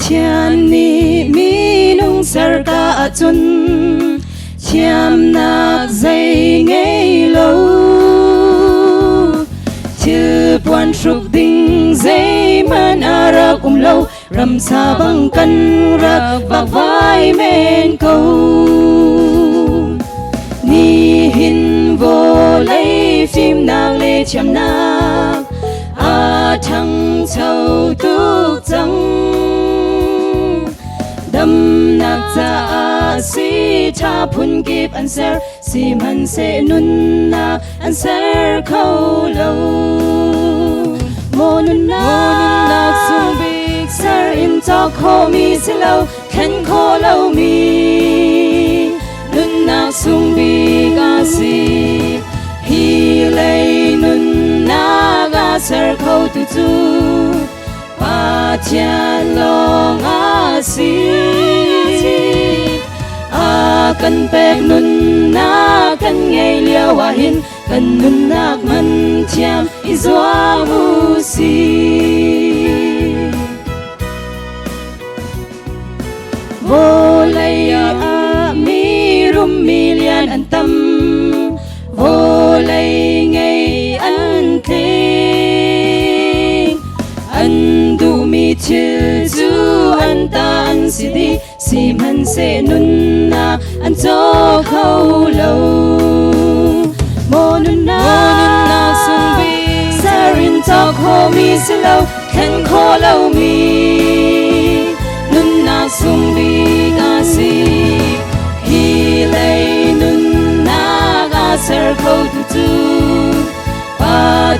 thian ni mi nung sar ka chun chiam nak dây ngây lâu chư buồn sụp đinh dây man ara lâu rầm xa băng cân rạc bạc vai men câu ni hin vô lấy phim nàng lê chăm nak a thăng sâu tuk trăng đâm nak cha a si cha phun kip an ser si man se nun na an ser khâu lâu mo nun nak sung big ser in talk ho mi si lâu khen kho lâu mi nun nak sung big a si hi lay nun na ga ser khâu tu tu pa chian long a si a kan pek nun na kan ngei liao a hin kan nun nak man chiam i zua mu si vô lay a mi rum mi lian an tâm vô lay ngei an thling an du mi chil zu an ta an si di si man se nun na an cho khâu lâu mo nun na sung bi sarin talk ho mi si lâu khen kho lâu mi nun na sung bi ga si hi lay nun na ga ser khâu tu tu pa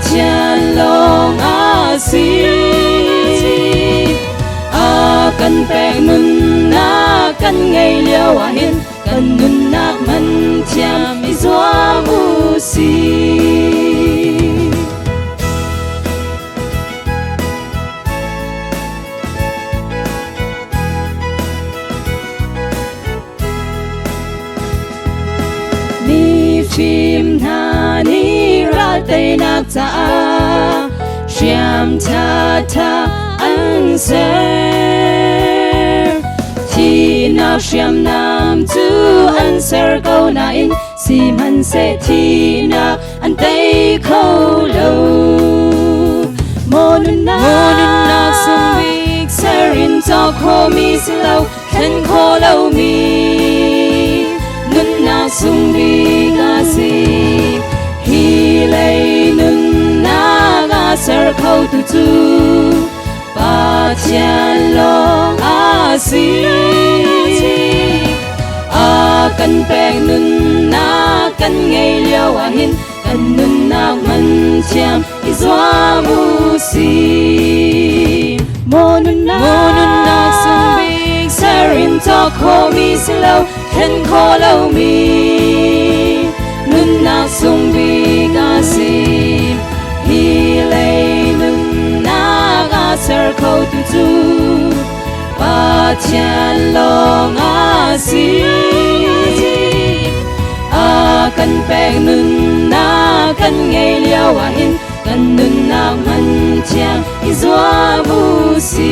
chian long a si a kan pek nun na kan ngei liao a hin kan nun nak man chiam i zua mu si ni phim na ni ra tây nak cha shiam cha cha an ser thi na shiam nam tu an ser câu na in si man se thi na an tây khâu lâu mo nun na sung big ser in talk ho mi si lâu khen kho lâu mi nun na sung big a si hi lay nun na ga ser khâu tu tu pa chian long a si a kan pek nun na kan ngei liao a hin kan nun nak man chiam i zua mu si mo nun na sung big ser in talk ho mi si lâu khen kho lâu mi nun nak sung big a si hi lay nun na ga ser khâu tu tu pa chian long a si a kan pek nun na kan ngei liao a hin kan nun nak man chiam i zua mu si